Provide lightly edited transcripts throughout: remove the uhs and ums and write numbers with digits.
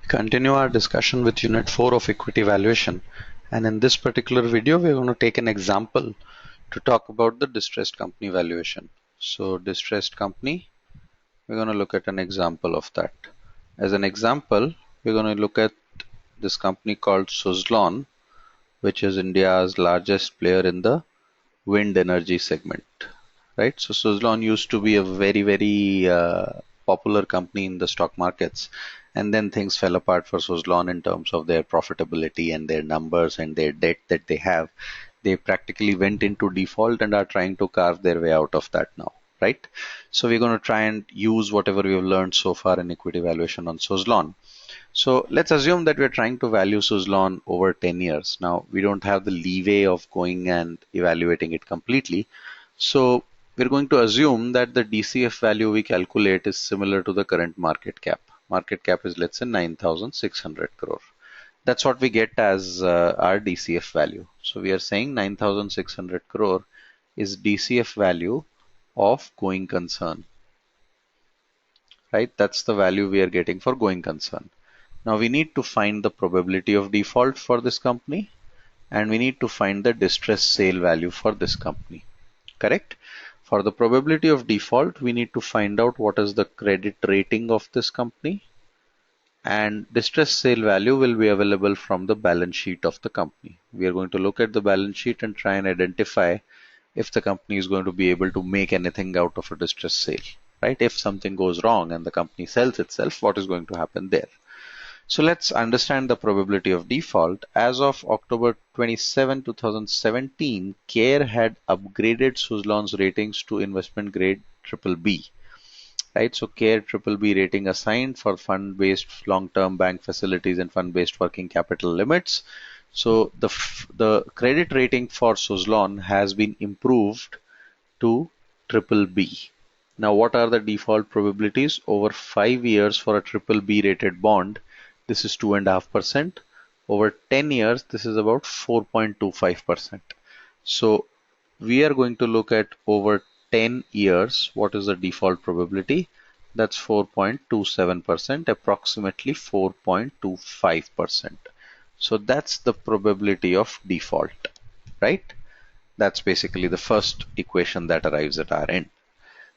Continue our discussion with Unit 4 of Equity Valuation, and in this particular video we're going to take an example to talk about the distressed company valuation. So distressed company, we're going to look at an example of that. As an example, we're going to look at this company called Suzlon, which is India's largest player in the wind energy segment, right? So Suzlon used to be a very popular company in the stock markets, and then things fell apart for Suzlon in terms of their profitability and their numbers and their debt that they have. They practically went into default and are trying to carve their way out of that now, right? So we're going to try and use whatever we have learned so far in equity valuation on Suzlon. So let's assume that we're trying to value Suzlon over 10 years. Now, we don't have the leeway of going and evaluating it completely. So we're going to assume that the DCF value we calculate is similar to the current market cap. Market cap is, let's say, 9,600 crore. That's what we get as our DCF value. So we are saying 9,600 crore is DCF value of going concern, right? That's the value we are getting for going concern. Now we need to find the probability of default for this company, and we need to find the distressed sale value for this company, correct? For the probability of default, we need to find out what is the credit rating of this company, and distressed sale value will be available from the balance sheet of the company. We are going to look at the balance sheet and try and identify if the company is going to be able to make anything out of a distressed sale, right? If something goes wrong and the company sells itself, what is going to happen there? So let's understand the probability of default. As of October 27, 2017, CARE had upgraded Suzlon's ratings to investment grade BBB. Right, so CARE BBB rating assigned for fund-based long-term bank facilities and fund-based working capital limits. So the credit rating for Suzlon has been improved to BBB. Now, what are the default probabilities over 5 years for a BBB rated bond? This is 2.5%. Over 10 years, this is about 4.25%. So we are going to look at over 10 years, what is the default probability? That's 4.27%, approximately 4.25%. So that's the probability of default, right? That's basically the first equation that arrives at our end.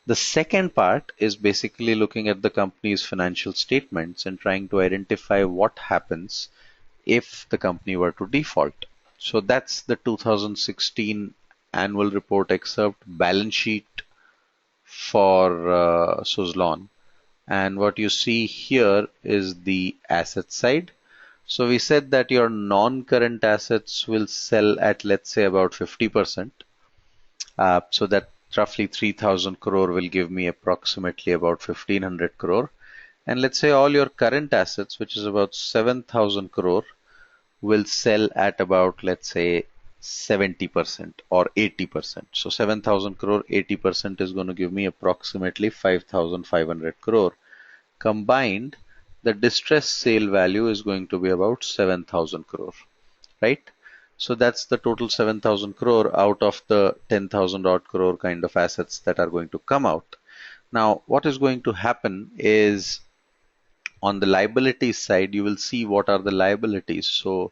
The second part is basically looking at the company's financial statements and trying to identify what happens if the company were to default. So that's the 2016 annual report excerpt balance sheet for Suzlon. And what you see here is the asset side. So we said that your non-current assets will sell at, let's say, about 50%. So that roughly 3,000 crore will give me approximately about 1,500 crore. And let's say all your current assets, which is about 7,000 crore, will sell at about, let's say, 70% or 80%. So 7,000 crore, 80% is going to give me approximately 5,500 crore. Combined, the distress sale value is going to be about 7,000 crore, right? So that's the total 7,000 crore out of the 10,000 odd crore kind of assets that are going to come out. Now, what is going to happen is on the liabilities side, you will see what are the liabilities. So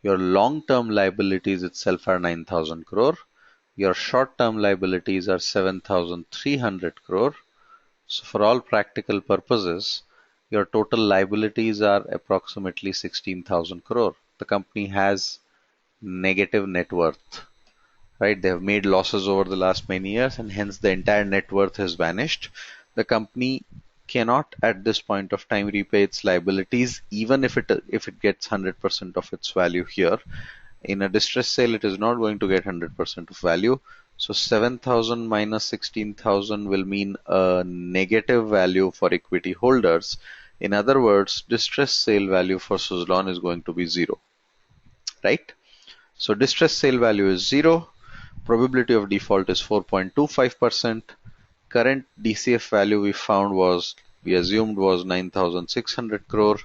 your long-term liabilities itself are 9,000 crore. Your short-term liabilities are 7,300 crore. So for all practical purposes, your total liabilities are approximately 16,000 crore. The company has negative net worth, right? They have made losses over the last many years, and hence the entire net worth has vanished. The company cannot at this point of time repay its liabilities, even if it gets 100% of its value here. In a distress sale, it is not going to get 100% of value. So 7,000 minus 16,000 will mean a negative value for equity holders. In other words, distress sale value for Suzlon is going to be zero, right? So distress sale value is zero. Probability of default is 4.25%. Current DCF value we assumed was 9,600 crore.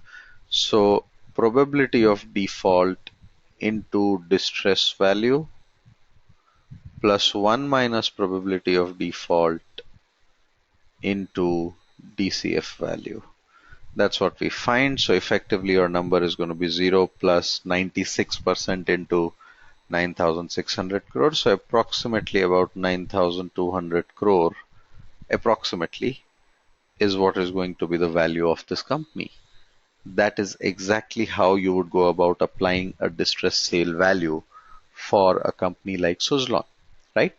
So probability of default into distress value plus 1 minus probability of default into DCF value. That's what we find. So effectively your number is going to be 0 plus 96% into 9,600 crore. So approximately about 9,200 crore approximately is what is going to be the value of this company. That is exactly how you would go about applying a distressed sale value for a company like Suzlon, right?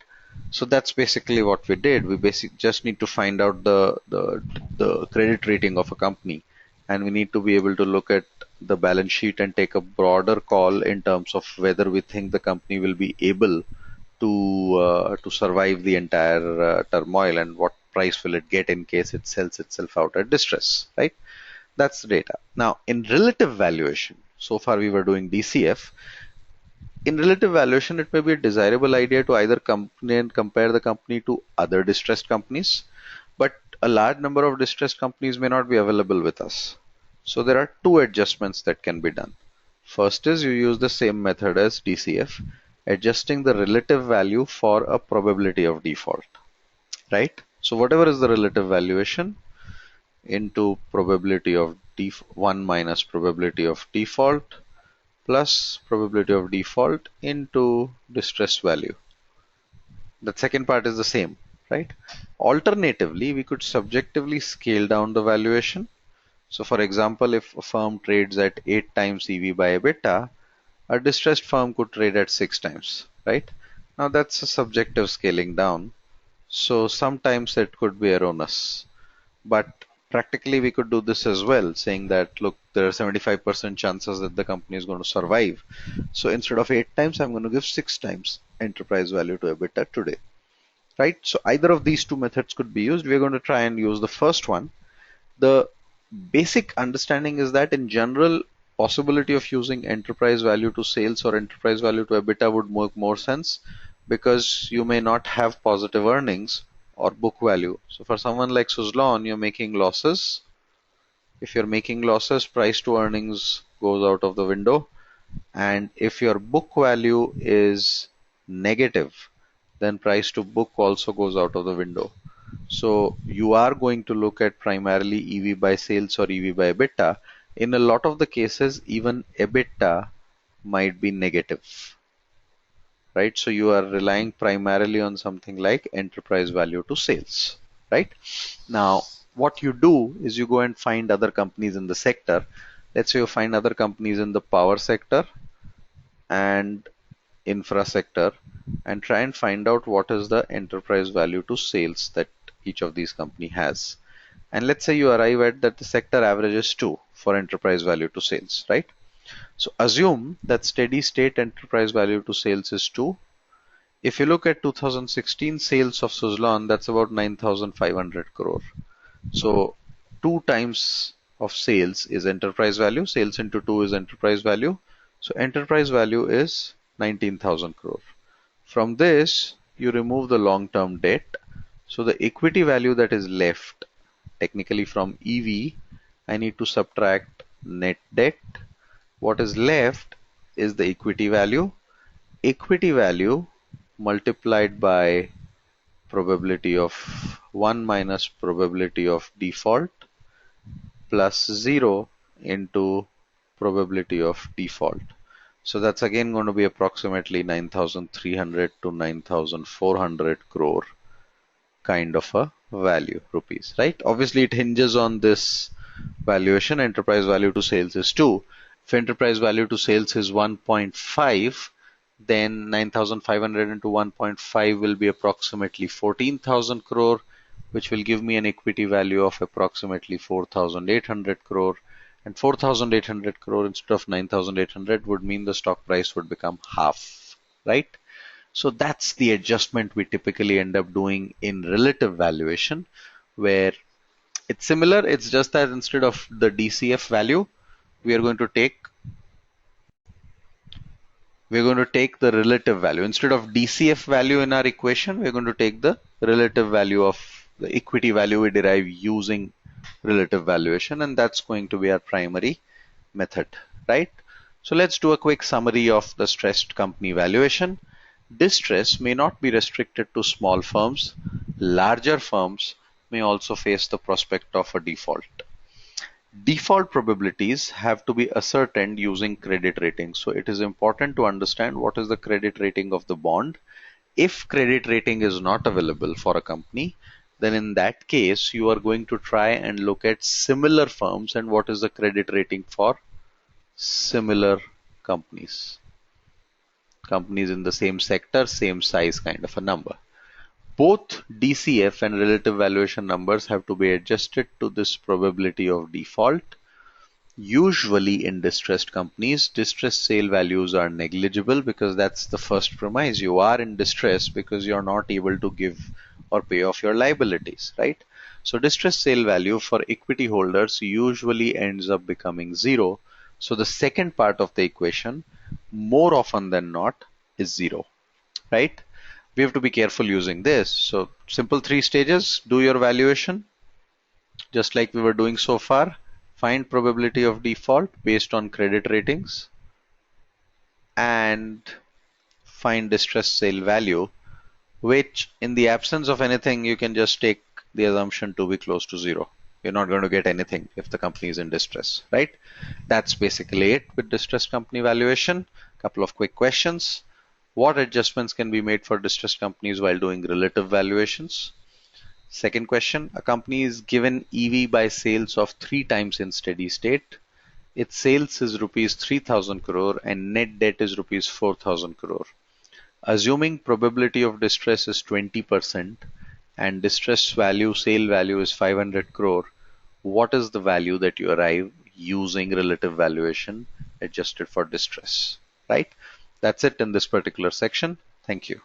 So that's basically what we did. We basically just need to find out the credit rating of a company, and we need to be able to look at the balance sheet and take a broader call in terms of whether we think the company will be able to survive the entire turmoil, and what price will it get in case it sells itself out at distress, right? That's the data. Now, in relative valuation, so far we were doing DCF. In relative valuation, it may be a desirable idea to either compare the company to other distressed companies, but a large number of distressed companies may not be available with us. So there are two adjustments that can be done. First is you use the same method as DCF, adjusting the relative value for a probability of default, right? So whatever is the relative valuation into probability of 1 minus probability of default plus probability of default into distress value. The second part is the same, right? Alternatively, we could subjectively scale down the valuation. So for example, if a firm trades at 8 times EV by EBITDA, a distressed firm could trade at 6 times, right? Now that's a subjective scaling down. So sometimes it could be erroneous. But practically we could do this as well, saying that, look, there are 75% chances that the company is going to survive. So instead of 8 times, I'm going to give 6 times enterprise value to EBITDA today, right? So either of these two methods could be used. We're going to try and use the first one. The basic understanding is that in general, possibility of using enterprise value to sales or enterprise value to EBITDA would make more sense, because you may not have positive earnings or book value. So for someone like Suzlon, you're making losses. If you're making losses, price to earnings goes out of the window. And if your book value is negative, then price to book also goes out of the window. So you are going to look at primarily EV by sales or EV by EBITDA. In a lot of the cases, even EBITDA might be negative, right? So you are relying primarily on something like enterprise value to sales, right? Now, what you do is you go and find other companies in the sector. Let's say you find other companies in the power sector and infra sector, and try and find out what is the enterprise value to sales that each of these company has. And let's say you arrive at that the sector average is 2 for enterprise value to sales, right? So assume that steady state enterprise value to sales is 2. If you look at 2016 sales of Suzlon, that's about 9,500 crore. So 2 times of sales is enterprise value. Sales into 2 is enterprise value. So enterprise value is 19,000 crore. From this, you remove the long-term debt. So the equity value that is left, technically from EV, I need to subtract net debt. What is left is the equity value. Equity value multiplied by probability of 1 minus probability of default plus 0 into probability of default. So that's again going to be approximately 9,300 to 9,400 crore kind of a value, rupees, right? Obviously it hinges on this valuation. Enterprise value to sales is 2. If enterprise value to sales is 1.5, then 9,500 into 1.5 will be approximately 14,000 crore, which will give me an equity value of approximately 4,800 crore. And 4,800 crore instead of 9,800 would mean the stock price would become half, right? So that's the adjustment we typically end up doing in relative valuation, where it's similar. It's just that instead of the DCF value, we are going to take the relative value. Instead of DCF value in our equation, we're going to take the relative value of the equity value we derive using relative valuation, and that's going to be our primary method, right? So let's do a quick summary of the stressed company valuation. Distress may not be restricted to small firms. Larger firms may also face the prospect of a default. Default probabilities have to be ascertained using credit rating. So it is important to understand what is the credit rating of the bond. If credit rating is not available for a company, then in that case, you are going to try and look at similar firms and what is the credit rating for similar companies. Companies in the same sector, same size kind of a number. Both DCF and relative valuation numbers have to be adjusted to this probability of default. Usually in distressed companies, distressed sale values are negligible because that's the first premise. You are in distress because you're not able to give or pay off your liabilities, right? So distressed sale value for equity holders usually ends up becoming zero. So the second part of the equation, more often than not, is zero, right? We have to be careful using this. So simple three stages: do your valuation, just like we were doing so far. Find probability of default based on credit ratings and find distressed sale value, which in the absence of anything, you can just take the assumption to be close to zero. You're not going to get anything if the company is in distress, right? That's basically it with distressed company valuation. Couple of quick questions. What adjustments can be made for distressed companies while doing relative valuations? Second question, a company is given EV by sales of 3 times in steady state. Its sales is rupees 3000 crore and net debt is rupees 4000 crore. Assuming probability of distress is 20% and distress value, sale value is 500 crore, what is the value that you arrive using relative valuation adjusted for distress, right? That's it in this particular section. Thank you.